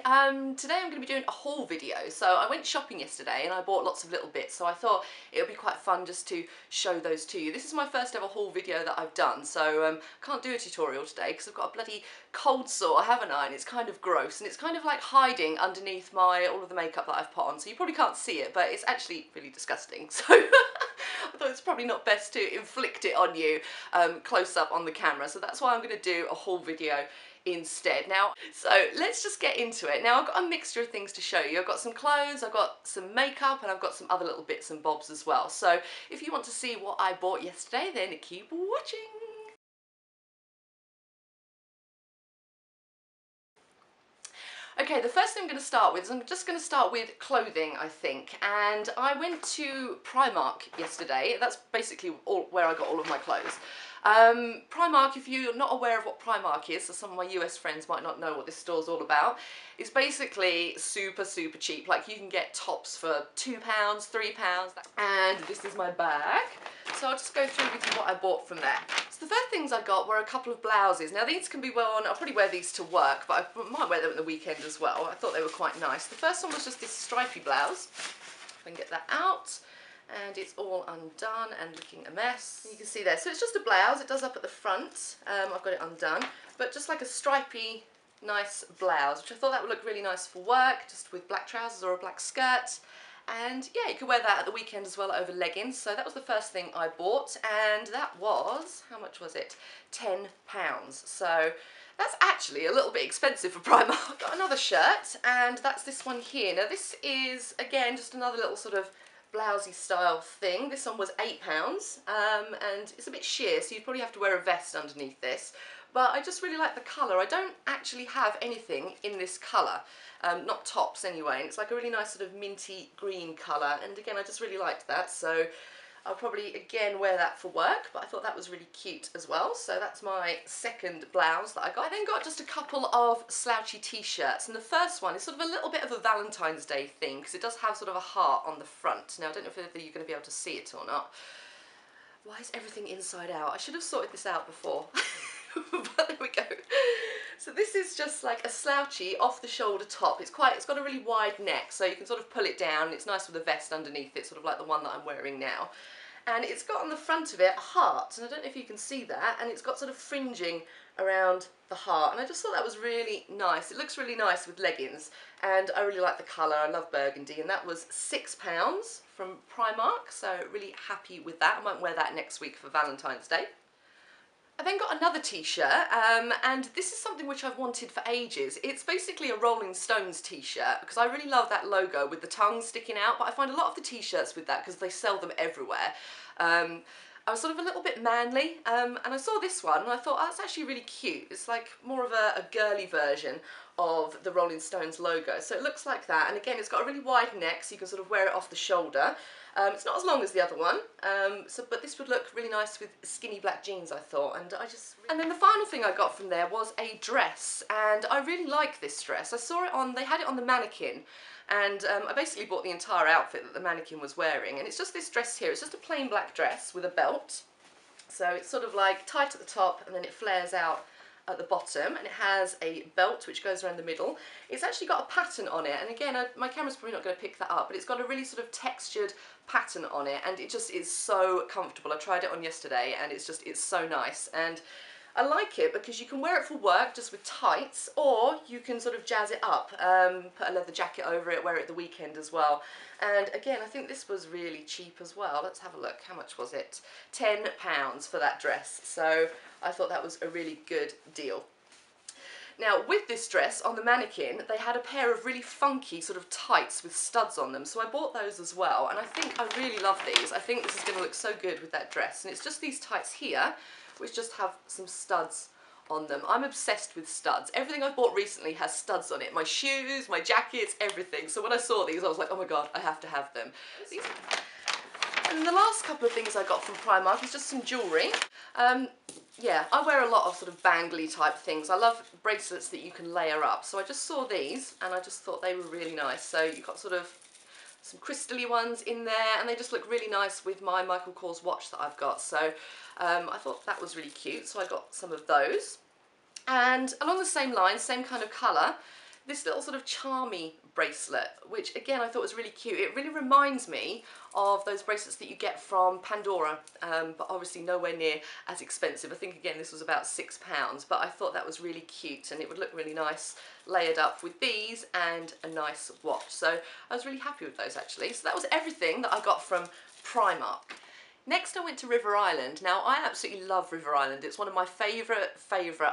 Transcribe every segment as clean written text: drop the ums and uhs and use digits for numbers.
Today I'm going to be doing a haul video. So I went shopping yesterday and I bought lots of little bits, so I thought it would be quite fun just to show those to you. This is my first ever haul video that I've done, so can't do a tutorial today because I've got a bloody cold sore, haven't I? And it's kind of gross and it's kind of like hiding underneath all of the makeup that I've put on, so you probably can't see it, but it's actually really disgusting. So I thought it's probably not best to inflict it on you close up on the camera, so that's why I'm going to do a haul video instead. Now, so let's just get into it. Now, I've got a mixture of things to show you. I've got some clothes, I've got some makeup, and I've got some other little bits and bobs as well. So if you want to see what I bought yesterday, then keep watching. Okay, the first thing I'm going to start with is I'm just going to start with clothing, I think. And I went to Primark yesterday. That's basically where I got all of my clothes. Primark, if you're not aware of what Primark is, so some of my US friends might not know what this store's all about, it's basically super cheap. Like, you can get tops for £2, £3, and this is my bag. So I'll just go through with you what I bought from there. So the first things I got were a couple of blouses. Now, these can be worn, I'll probably wear these to work, but I might wear them at the weekend as well. I thought they were quite nice. The first one was just this stripy blouse. If I can get that out. And it's all undone and looking a mess. You can see there. So it's just a blouse. It does up at the front. I've got it undone. But just like a stripy, nice blouse, which I thought that would look really nice for work, just with black trousers or a black skirt. And yeah, you could wear that at the weekend as well over leggings. So that was the first thing I bought. And that was, how much was it? £10. So that's actually a little bit expensive for Primark. Got another shirt, and that's this one here. Now this is, again, just another little sort of blousey style thing. This one was £8, and it's a bit sheer, so you'd probably have to wear a vest underneath this. But I just really like the colour. I don't actually have anything in this colour, not tops anyway, and it's like a really nice sort of minty green colour, and again, I just really liked that, so I'll probably again wear that for work, but I thought that was really cute as well. So that's my second blouse that I got. I then got just a couple of slouchy t-shirts, and the first one is sort of a little bit of a Valentine's Day thing because it does have sort of a heart on the front. Now, I don't know if you're going to be able to see it or not. Why is everything inside out? I should have sorted this out before. But there we go. So this is just like a slouchy off-the-shoulder top. It's got a really wide neck, so you can sort of pull it down. It's nice with a vest underneath it, sort of like the one that I'm wearing now. And it's got on the front of it a heart, and I don't know if you can see that, and it's got sort of fringing around the heart, and I just thought that was really nice. It looks really nice with leggings, and I really like the colour. I love burgundy, and that was £6 from Primark, so really happy with that. I might wear that next week for Valentine's Day. I then got another t-shirt, and this is something which I've wanted for ages. It's basically a Rolling Stones t-shirt, because I really love that logo with the tongue sticking out, but I find a lot of the t-shirts with that because they sell them everywhere. I was sort of a little bit manly, and I saw this one and I thought, oh, that's actually really cute. It's like more of a girly version of the Rolling Stones logo. So it looks like that, and again, it's got a really wide neck, so you can sort of wear it off the shoulder. It's not as long as the other one, but this would look really nice with skinny black jeans, I thought, and then the final thing I got from there was a dress, and I really like this dress. I saw it they had it on the mannequin, and I basically bought the entire outfit that the mannequin was wearing, and it's just this dress here. It's just a plain black dress with a belt, so it's sort of like tight at the top, and then it flares out at the bottom, and it has a belt which goes around the middle. It's actually got a pattern on it, and again, my camera's probably not going to pick that up, but it's got a really sort of textured pattern on it, and it just is so comfortable. I tried it on yesterday, and it's so nice, and I like it because you can wear it for work just with tights, or you can sort of jazz it up, put a leather jacket over it, wear it the weekend as well. And again, I think this was really cheap as well. Let's have a look. How much was it? £10 for that dress. So I thought that was a really good deal. Now, with this dress, on the mannequin, they had a pair of really funky sort of tights with studs on them, so I bought those as well, and I think I really love these. I think this is going to look so good with that dress, and it's just these tights here, which just have some studs on them. I'm obsessed with studs. Everything I've bought recently has studs on it. My shoes, my jackets, everything. So when I saw these, I was like, oh my god, I have to have them. And the last couple of things I got from Primark is just some jewellery. Yeah, I wear a lot of sort of bangly type things. I love bracelets that you can layer up. So I just saw these and I just thought they were really nice. So you've got sort of some crystally ones in there, and they just look really nice with my Michael Kors watch that I've got. So I thought that was really cute. So I got some of those. And along the same lines, same kind of colour, this little sort of charmy bracelet, which again I thought was really cute. It really reminds me of those bracelets that you get from Pandora, but obviously nowhere near as expensive. I think again this was about £6, but I thought that was really cute and it would look really nice layered up with these and a nice watch. So I was really happy with those actually. So that was everything that I got from Primark. Next I went to River Island. Now I absolutely love River Island. It's one of my favourite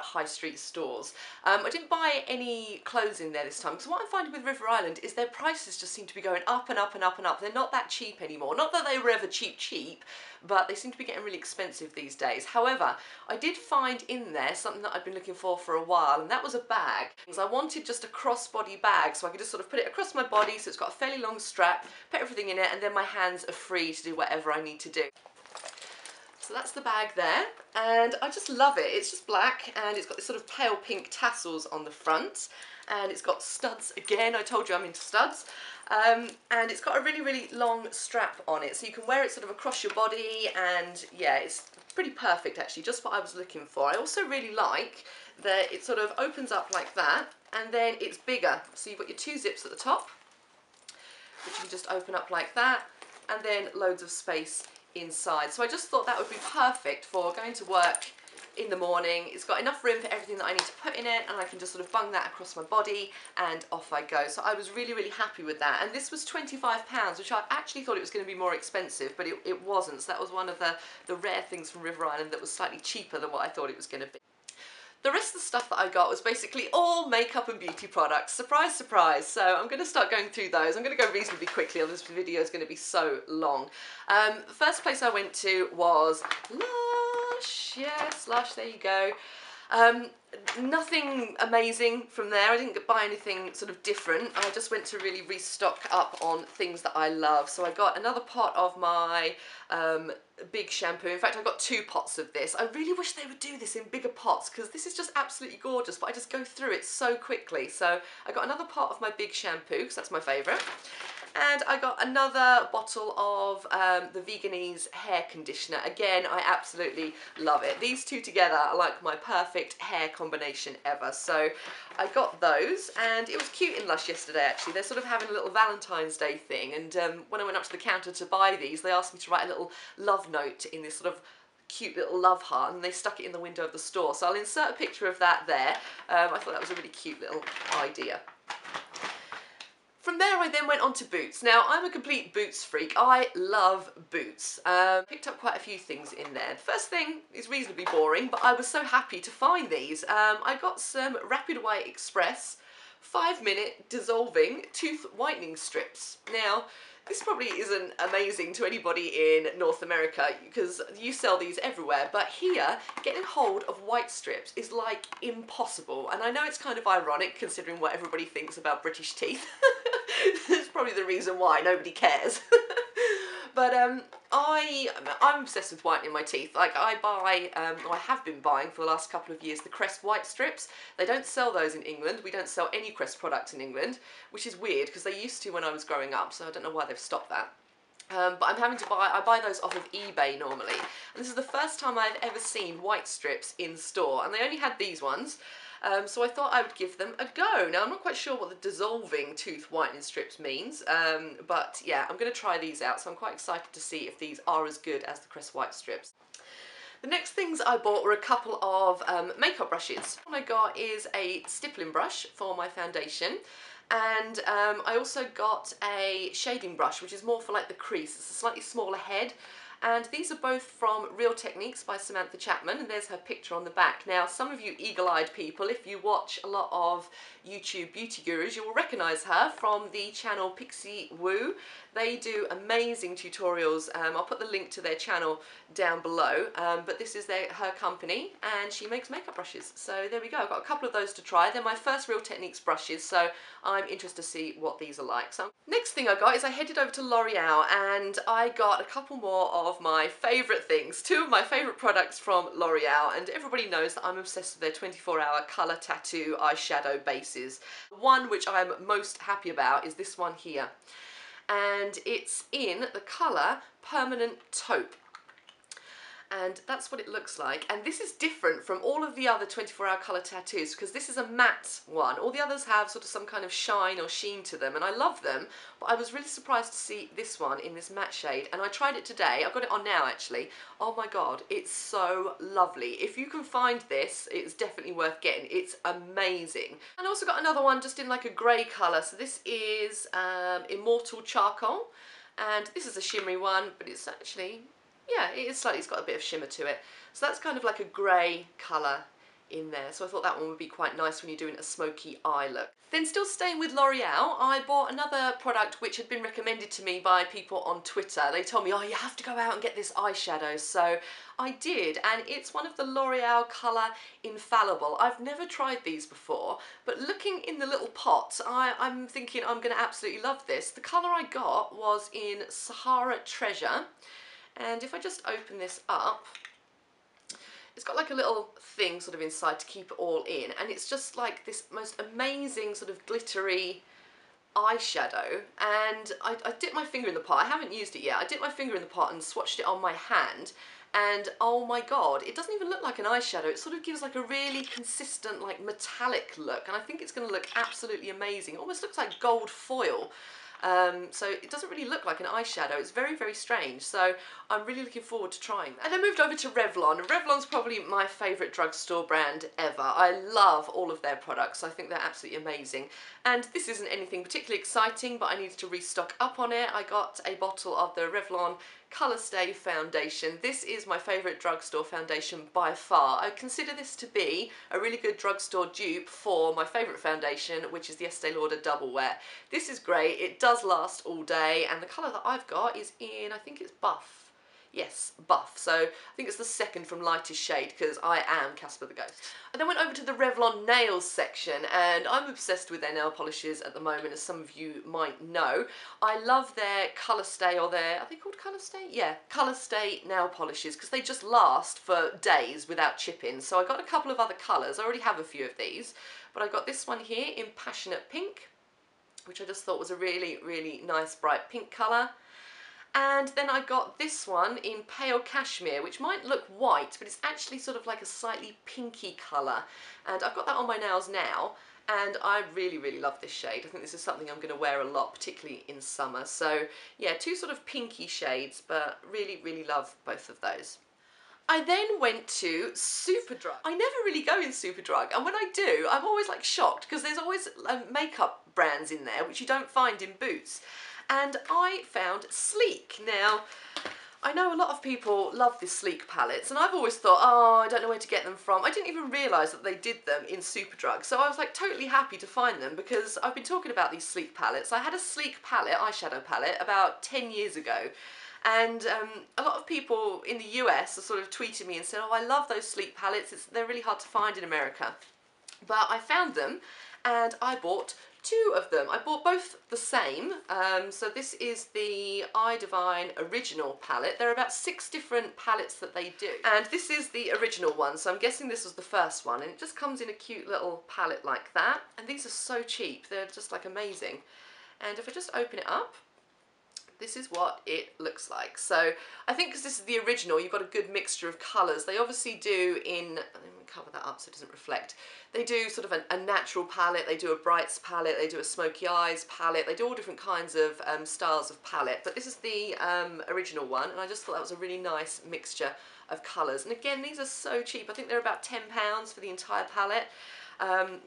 high street stores. I didn't buy any clothes in there this time because what I'm finding with River Island is their prices just seem to be going up and up and up and up. They're not that cheap anymore. Not that they were ever cheap, but they seem to be getting really expensive these days. However, I did find in there something that I'd been looking for a while, and that was a bag. Because I wanted just a crossbody bag so I could just sort of put it across my body so it's got a fairly long strap, put everything in it, and then my hands are free to do whatever I need to do. So that's the bag there, and I just love it. It's just black and it's got this sort of pale pink tassels on the front, and it's got studs again. I told you I'm into studs. And it's got a really long strap on it, so you can wear it sort of across your body, and yeah, it's pretty perfect actually, just what I was looking for. I also really like that it sort of opens up like that, and then it's bigger. So you've got your 2 zips at the top, which you can just open up like that, and then loads of space inside. So I just thought that would be perfect for going to work in the morning. It's got enough room for everything that I need to put in it, and I can just sort of bung that across my body and off I go. So I was really happy with that, and this was £25, which I actually thought it was going to be more expensive, but it wasn't. So that was one of the rare things from River Island that was slightly cheaper than what I thought it was going to be. The rest of the stuff that I got was basically all makeup and beauty products. Surprise, surprise. So I'm going to start going through those. I'm going to go reasonably quickly, or this video is going to be so long. The first place I went to was Lush. Yes, Lush, there you go. Nothing amazing from there. I didn't buy anything sort of different. I just went to really restock up on things that I love. So I got another pot of my big shampoo. In fact, I got 2 pots of this. I really wish they would do this in bigger pots because this is just absolutely gorgeous, but I just go through it so quickly. So I got another pot of my big shampoo because that's my favourite. And I got another bottle of the Veganese hair conditioner. Again, I absolutely love it. These 2 together are like my perfect hair combination ever. So I got those, and it was cute in Lush yesterday actually. They're sort of having a little Valentine's Day thing, and when I went up to the counter to buy these, they asked me to write a little love note in this sort of cute little love heart, and they stuck it in the window of the store. So I'll insert a picture of that there. I thought that was a really cute little idea. From there I then went on to boots. Now I'm a complete boots freak. I love boots. Picked up quite a few things in there. The first thing is reasonably boring, but I was so happy to find these. I got some Rapid White Express 5-minute dissolving tooth whitening strips. Now this probably isn't amazing to anybody in North America because you sell these everywhere, but here getting hold of white strips is like impossible, and I know it's kind of ironic considering what everybody thinks about British teeth. That's probably the reason why nobody cares. But I'm obsessed with whitening my teeth. Like I buy, or I have been buying for the last couple of years, the Crest white strips. They don't sell those in England. We don't sell any Crest products in England, which is weird because they used to when I was growing up, so I don't know why they've stopped that. But I'm having to I buy those off of eBay normally. And this is the first time I've ever seen white strips in store, and they only had these ones. So I thought I would give them a go. Now I'm not quite sure what the dissolving tooth whitening strips means, but yeah, I'm going to try these out, so I'm quite excited to see if these are as good as the Crest white strips. The next things I bought were a couple of makeup brushes. One I got is a stippling brush for my foundation, and I also got a shading brush, which is more for like the crease. It's a slightly smaller head. And these are both from Real Techniques by Samantha Chapman, and there's her picture on the back. Now, some of you eagle-eyed people, if you watch a lot of YouTube beauty gurus, you will recognise her from the channel Pixie Woo. They do amazing tutorials. I'll put the link to their channel down below, but this is her company, and she makes makeup brushes. So there we go. I've got a couple of those to try. They're my first Real Techniques brushes, so I'm interested to see what these are like. So next thing I got is I headed over to L'Oreal, and I got a couple more of my favourite things. 2 of my favourite products from L'Oreal, and everybody knows that I'm obsessed with their 24-hour colour tattoo eyeshadow bases. The one which I'm most happy about is this one here, and it's in the colour Permanent Taupe. and that's what it looks like. And this is different from all of the other 24-hour colour tattoos because this is a matte one. All the others have sort of some kind of shine or sheen to them, and I love them, but I was really surprised to see this one in this matte shade, and I tried it today. I've got it on now actually. Oh my god, it's so lovely. If you can find this, it's definitely worth getting. It's amazing. And I also got another one just in like a grey colour. So this is Immortal Charcoal, and this is a shimmery one, but it's actually, yeah, it is slightly, it's got a bit of shimmer to it. So that's kind of like a grey colour in there. So I thought that one would be quite nice when you're doing a smoky eye look. Then still staying with L'Oreal, I bought another product which had been recommended to me by people on Twitter. They told me, oh, you have to go out and get this eyeshadow. So I did, and it's one of the L'Oreal Colour Infallible. I've never tried these before, but looking in the little pot, I'm thinking I'm going to absolutely love this. The colour I got was in Sahara Treasure. And if I just open this up, it's got like a little thing sort of inside to keep it all in, and it's just like this most amazing sort of glittery eyeshadow. And I dipped my finger in the pot. I haven't used it yet. I dipped my finger in the pot and swatched it on my hand, and oh my god, it doesn't even look like an eyeshadow. It sort of gives like a really consistent like metallic look, and I think it's going to look absolutely amazing. It almost looks like gold foil. So it doesn't really look like an eyeshadow. It's very, very strange. So I'm really looking forward to trying that. And then moved over to Revlon. Revlon's probably my favourite drugstore brand ever. I love all of their products. I think they're absolutely amazing. And this isn't anything particularly exciting, but I needed to restock up on it. I got a bottle of the Revlon Colourstay foundation. This is my favourite drugstore foundation by far. I consider this to be a really good drugstore dupe for my favourite foundation, which is the Estee Lauder Double-Wear. This is great. It does last all day, and the colour that I've got is in, I think it's Buff. Yes, Buff. So I think it's the second from lightest shade because I am Casper the Ghost. I then went over to the Revlon nails section, and I'm obsessed with their nail polishes at the moment, as some of you might know. I love their Colourstay, or their, are they called Colourstay? Yeah, Colourstay nail polishes, because they just last for days without chipping. So I got a couple of other colours. I already have a few of these, but I got this one here in Passionate Pink, which I just thought was a really, really nice bright pink colour. And then I got this one in Pale Cashmere, which might look white, but it's actually sort of like a slightly pinky colour. And I've got that on my nails now, and I really, really love this shade. I think this is something I'm going to wear a lot, particularly in summer. So yeah, two sort of pinky shades, but really, really love both of those. I then went to Superdrug. I never really go in Superdrug, and when I do, I'm always like shocked because there's always makeup brands in there which you don't find in Boots. And I found Sleek. Now, I know a lot of people love these Sleek palettes, and I've always thought, oh, I don't know where to get them from. I didn't even realise that they did them in Superdrug, so I was like totally happy to find them because I've been talking about these Sleek palettes. I had a Sleek palette, eyeshadow palette, about 10 years ago. And a lot of people in the US are sort of tweeting me and said, oh, I love those Sleek palettes. They're really hard to find in America. But I found them, and I bought two of them. I bought both the same. So this is the Eye Divine Original palette. There are about 6 different palettes that they do. And this is the original one, so I'm guessing this was the first one. And it just comes in a cute little palette like that. And these are so cheap. They're just like amazing. And if I just open it up, this is what it looks like. So I think because this is the original, you've got a good mixture of colours. They obviously do in, let me cover that up so it doesn't reflect. They do sort of a natural palette, they do a brights palette, they do a smoky eyes palette, they do all different kinds of styles of palette. But this is the original one, and I just thought that was a really nice mixture of colours. And again, these are so cheap. I think they're about £10 for the entire palette.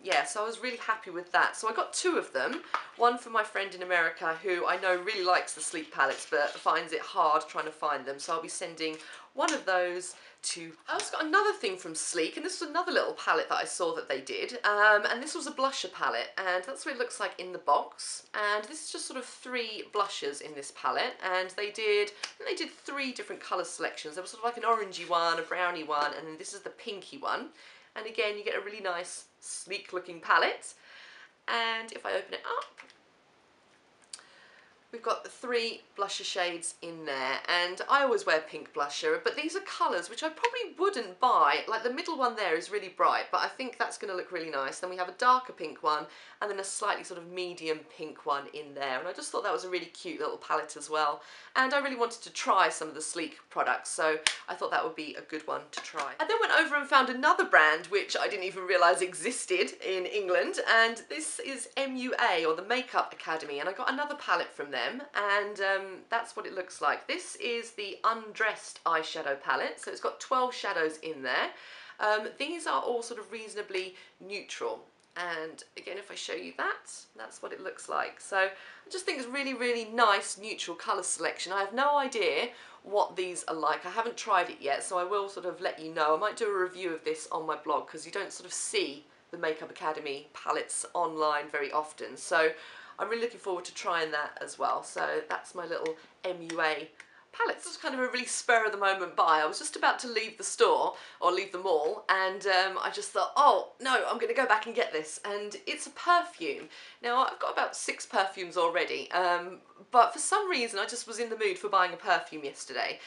Yeah, so I was really happy with that. So I got 2 of them, one for my friend in America who I know really likes the Sleek palettes but finds it hard trying to find them, so I'll be sending one of those to... I also got another thing from Sleek, and this was another little palette that I saw that they did, and this was a blusher palette, and that's what it looks like in the box. And this is just sort of 3 blushers in this palette, and I think they did 3 different colour selections. There was sort of like an orangey one, a brownie one, and then this is the pinky one. And again, you get a really nice, sleek looking palette. And if I open it up, We've got the 3 blusher shades in there, and I always wear pink blusher, but these are colours which I probably wouldn't buy. Like the middle one there is really bright, but I think that's going to look really nice. Then we have a darker pink one, and then a slightly sort of medium pink one in there, and I just thought that was a really cute little palette as well. And I really wanted to try some of the sleek products, so I thought that would be a good one to try. I then went over and found another brand which I didn't even realise existed in England, and this is MUA, or the Makeup Academy, and I got another palette from them. And that's what it looks like. This is the Undressed eyeshadow palette, so it's got 12 shadows in there. These are all sort of reasonably neutral, and again, if I show you that, that's what it looks like. So I just think it's really, really nice neutral colour selection. I have no idea what these are like. I haven't tried it yet, so I will sort of let you know. I might do a review of this on my blog, because you don't sort of see the Makeup Academy palettes online very often. So I'm really looking forward to trying that as well. So that's my little MUA palette. This is kind of a really spur of the moment buy. I was just about to leave the store, or leave the mall, and I just thought, oh no, I'm going to go back and get this. And it's a perfume. Now I've got about 6 perfumes already, but for some reason I just was in the mood for buying a perfume yesterday.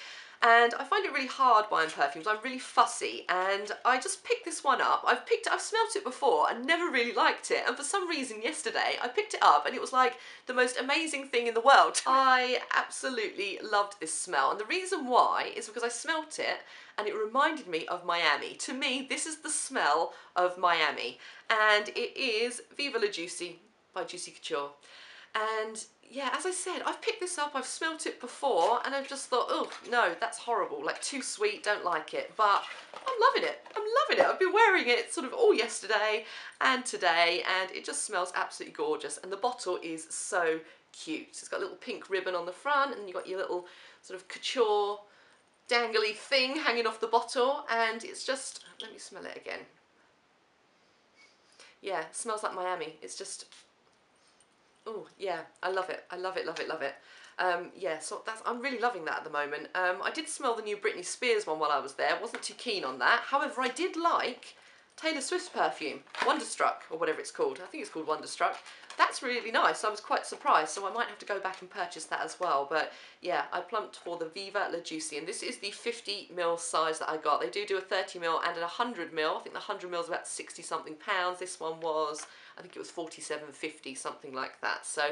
And I find it really hard buying perfumes. I'm really fussy, and I just picked this one up. I've smelt it before and never really liked it, and for some reason yesterday I picked it up and it was like the most amazing thing in the world. I absolutely loved this smell, and the reason why is because I smelt it and it reminded me of Miami. To me, this is the smell of Miami, and it is Viva La Juicy by Juicy Couture. And yeah, as I said, I've picked this up, I've smelt it before, and I've just thought, oh no, that's horrible, like too sweet, don't like it. But I'm loving it, I'm loving it. I've been wearing it sort of all yesterday and today, and it just smells absolutely gorgeous. And the bottle is so cute. It's got a little pink ribbon on the front, and you've got your little sort of couture dangly thing hanging off the bottle, and it's just, let me smell it again. Yeah, it smells like Miami. It's just, oh yeah, I love it. I love it, love it, love it. Yeah, so I'm really loving that at the moment. I did smell the new Britney Spears one while I was there. Wasn't too keen on that. However, I did like Taylor Swift's perfume, Wonderstruck, or whatever it's called. I think it's called Wonderstruck. That's really nice. I was quite surprised, so I might have to go back and purchase that as well. But yeah, I plumped for the Viva La Juicy, and this is the 50ml size that I got. They do a 30ml and a 100ml. I think the 100ml is about 60 something pounds. This one was, I think it was 47.50, something like that. So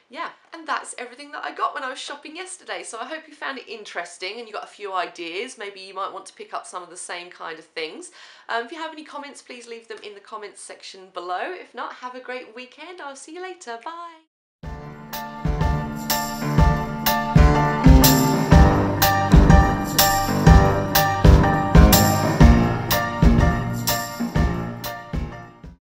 yeah, and that's everything that I got when I was shopping yesterday. So I hope you found it interesting and you got a few ideas. Maybe you might want to pick up some of the same kind of things. If you have any comments, please leave them in the comments section below. If not, have a great weekend. I'll see you later. Bye.